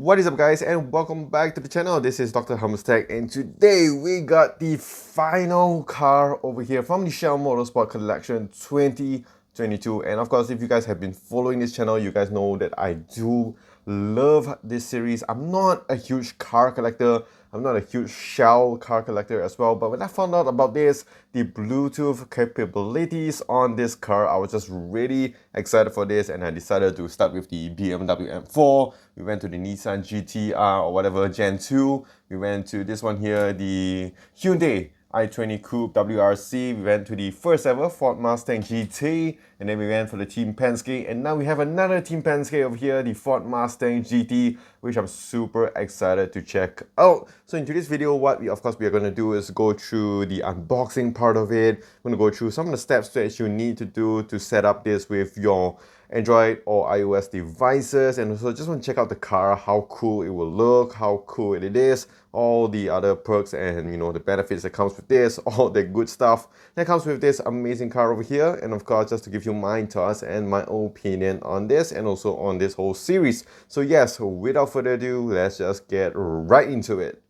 What is up, guys, and welcome back to the channel. This is Dr. Tech, and today we got the final car over here from the Nissan Motorsport Collection 2022. And of course, if you guys have been following this channel, you guys know that I do love this series. I'm not a huge car collector. I'm not a huge shell car collector as well, but when I found out about this, the Bluetooth capabilities on this car, I was just really excited for this, and I decided to start with the BMW M4. We went to the Nissan GT-R or whatever, Gen 2. We went to this one here, the Hyundai i20 Coupe WRC. We went to the first ever Ford Mustang GT, and then we went for the Team Penske, and now we have another Team Penske over here, the Ford Mustang GT, which I'm super excited to check out. So in today's video, what we are going to do is go through the unboxing part of it. We're going to go through some of the steps that you need to do to set up this with your Android or iOS devices, and also just want to check out the car, how cool it will look, how cool it is, all the other perks and the benefits that comes with this, all the good stuff that comes with this amazing car over here. And of course, just to give you my thoughts and my opinion on this and also on this whole series. So yes, without further ado, let's just get right into it.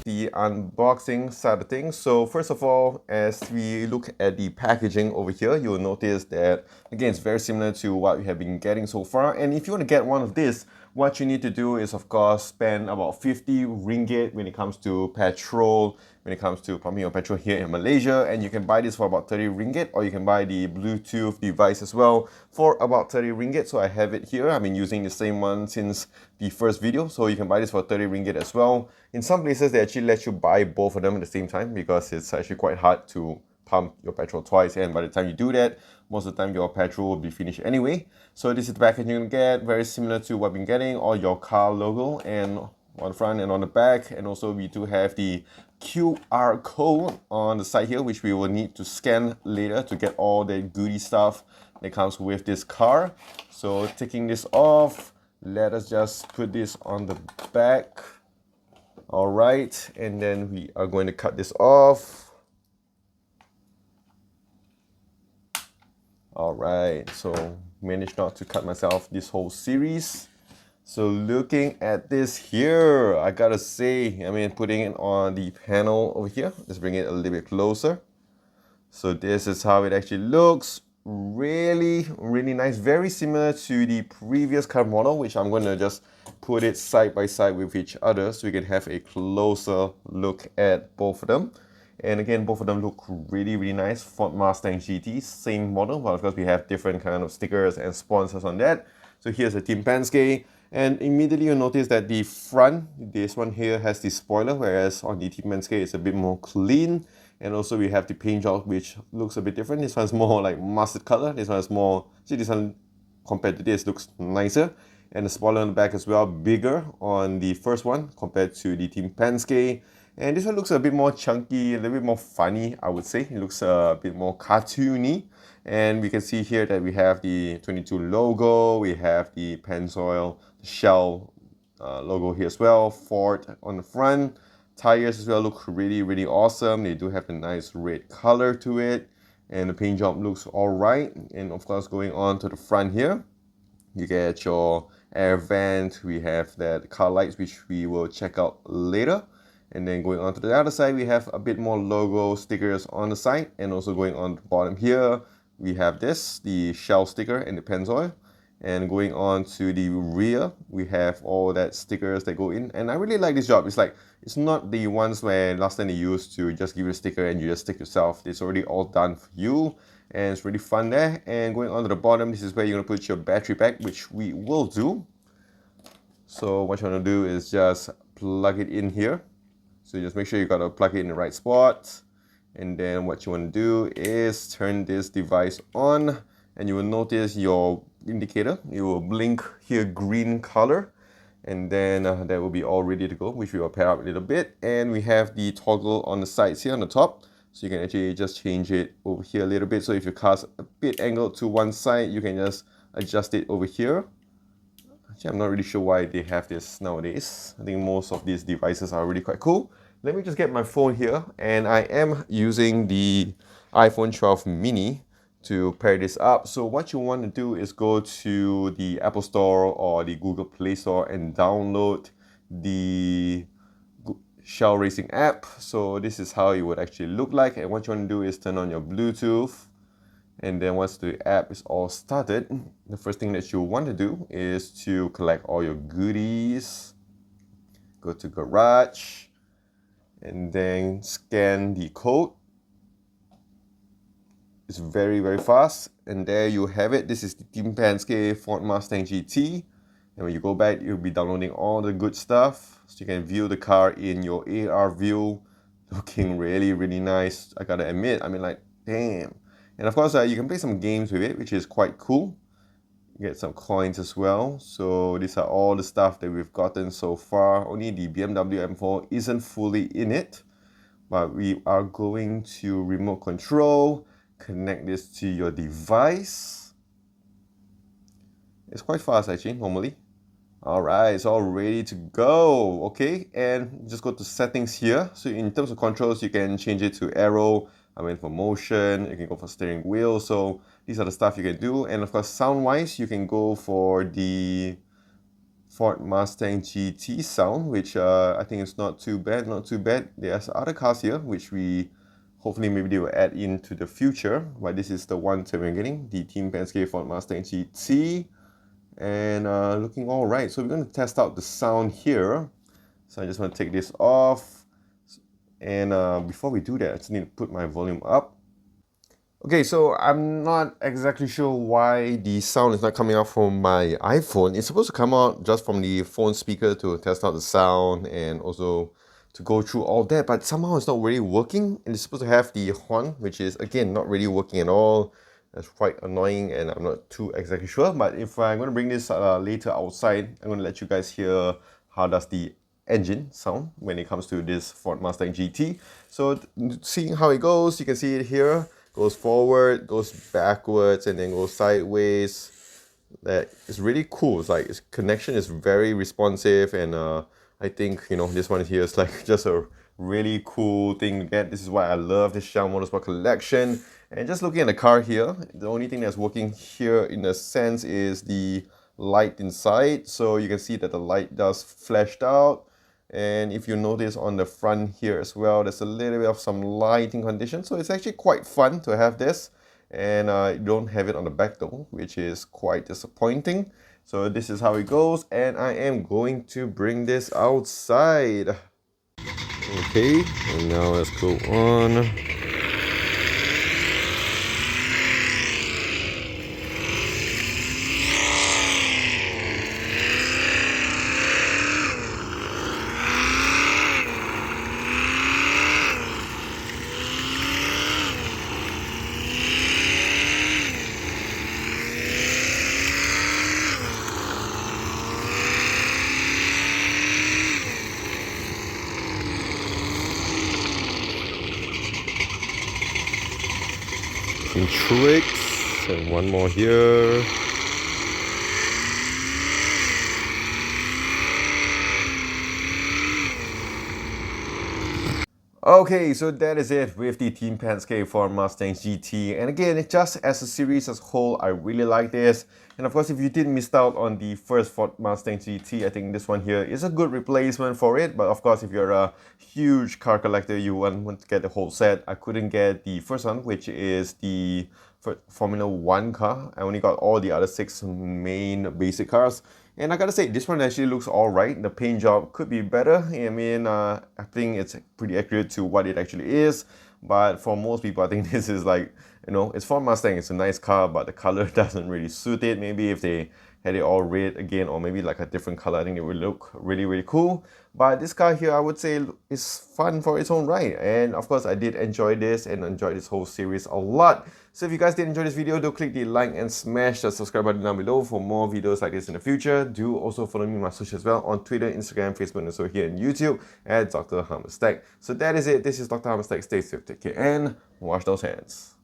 The unboxing side of things. So first of all, as we look at the packaging over here, you'll notice that again it's very similar to what we have been getting so far. And if you want to get one of this, what you need to do is of course spend about 50 ringgit when it comes to petrol, when it comes to pumping your petrol here in Malaysia. And you can buy this for about 30 ringgit, or you can buy the Bluetooth device as well for about 30 ringgit. So I have it here. I've been using the same one since the first video, so you can buy this for 30 ringgit as well. In some places they actually let you buy both of them at the same time, because it's actually quite hard to pump your petrol twice, and by the time you do that, most of the time your petrol will be finished anyway. So this is the packaging you can get, very similar to what we've been getting, or your car logo and on the front and on the back. And also we do have the QR code on the side here, which we will need to scan later to get all the goodie stuff that comes with this car. So taking this off, let us just put this on the back. All right, and then we are going to cut this off. All right, so managed not to cut myself this whole series. So looking at this here, I gotta say, putting it on the panel over here, let's bring it a little bit closer. So this is how it actually looks. Really nice, very similar to the previous car model, which I'm going to just put it side by side with each other so we can have a closer look at both of them. And again, both of them look really nice. Ford Mustang GT, same model, but of course we have different kind of stickers and sponsors on that. So here's the Team Penske, and immediately you'll notice that the front, this one here has the spoiler, whereas on the Team Penske it's a bit more clean. And also we have the paint job, which looks a bit different. This one's more like mustard color. This one is more, see, this one compared to this looks nicer. And the spoiler on the back as well, bigger on the first one compared to the Team Penske. And this one looks a bit more chunky, a little bit more funny, I would say. It looks a bit more cartoony. And we can see here that we have the 22 logo, we have the Pennzoil Shell logo here as well, Ford on the front. Tires as well look really awesome. They do have a nice red color to it, and the paint job looks alright. And of course, going on to the front here, you get your air vent. We have that car lights, which we will check out later. And then going on to the other side, we have a bit more logo stickers on the side, and also going on the bottom here, we have this, the Shell sticker and the Pennzoil. And going on to the rear, we have all that stickers that go in. And I really like this job. It's like, it's not the ones where last time they used to just give you a sticker and you just stick yourself. It's already all done for you, and it's really fun there. And going on to the bottom, this is where you're gonna put your battery pack, which we will do. So what you wanna do is just plug it in here. So just make sure you gotta plug it in the right spot. And then what you wanna do is turn this device on, and you will notice your indicator, it will blink here green color, and then that will be all ready to go, which we will pair up a little bit. And we have the toggle on the sides here on the top, so you can actually just change it over here a little bit. So if your car's a bit angled to one side, you can just adjust it over here. Actually, I'm not really sure why they have this nowadays. I think most of these devices are really quite cool. Let me just get my phone here, and I am using the iPhone 12 mini to pair this up. So what you want to do is go to the Apple Store or the Google Play Store and download the Shell Racing app. So this is how it would actually look like, and what you want to do is turn on your Bluetooth, and then once the app is all started, the first thing that you want to do is to collect all your goodies, go to Garage, and then scan the code. It's very, very fast, and there you have it. This is the Team Penske Ford Mustang GT, and when you go back, you'll be downloading all the good stuff, so you can view the car in your AR view, looking really, really nice. I gotta admit, I mean, like, damn. And of course, you can play some games with it, which is quite cool. You get some coins as well. So these are all the stuff that we've gotten so far. Only the BMW M4 isn't fully in it, but we are going to remote control, connect this to your device. It's quite fast actually, normally. Alright, it's all ready to go. Okay, and just go to settings here. So in terms of controls, you can change it to arrow. I went for motion, you can go for steering wheel. So these are the stuff you can do. And of course, sound wise, you can go for the Ford Mustang GT sound, which I think is not too bad, not too bad. There's other cars here, which we hopefully maybe they will add into the future. But this is the one that we're getting, the Team Penske Ford Mustang GT. And looking all right. So we're going to test out the sound here. So I just want to take this off. And before we do that, I just need to put my volume up. Okay, so I'm not exactly sure why the sound is not coming out from my iPhone. It's supposed to come out just from the phone speaker to test out the sound and also to go through all that, but somehow it's not really working. And it's supposed to have the horn, which is again not really working at all. That's quite annoying, and I'm not too exactly sure. But if I'm going to bring this later outside, I'm going to let you guys hear how does the engine sound when it comes to this Ford Mustang GT. So seeing how it goes, you can see it here. Goes forward, goes backwards, and then goes sideways. That is really cool. It's like its connection is very responsive, and I think, you know, this one here is like just a really cool thing to get. This is why I love this Shell Motorsport collection. And just looking at the car here, the only thing that's working here in a sense is the light inside. So you can see that the light does flashed out. And if you notice on the front here as well, there's a little bit of some lighting condition. So it's actually quite fun to have this. And you don't have it on the back though, which is quite disappointing. So this is how it goes, and I am going to bring this outside. Okay, and now let's go on. Some tricks, and one more here. Okay, so that is it with the Team Penske Ford Mustang GT. And again, just as a series as a whole, I really like this. And of course, if you did miss out on the first Ford Mustang GT, I think this one here is a good replacement for it. But of course, if you're a huge car collector, you want to get the whole set. I couldn't get the first one, which is the Formula 1 car. I only got all the other 6 main basic cars. And I gotta say, this one actually looks alright. The paint job could be better. I mean, I think it's pretty accurate to what it actually is. But for most people, I think this is like, you know, it's Ford Mustang. It's a nice car, but the color doesn't really suit it. Maybe if they had it all red again, or maybe like a different color, I think it would look really, really cool. But this car here, I would say, is fun for its own right. And of course, I did enjoy this and enjoy this whole series a lot. So if you guys did enjoy this video, do click the like and smash the subscribe button down below for more videos like this in the future. Do also follow me on my socials as well on Twitter, Instagram, Facebook, and also here on YouTube at Dr. Hammerstack. So that is it. This is Dr. Hammerstack. Stay safe, take care, and wash those hands.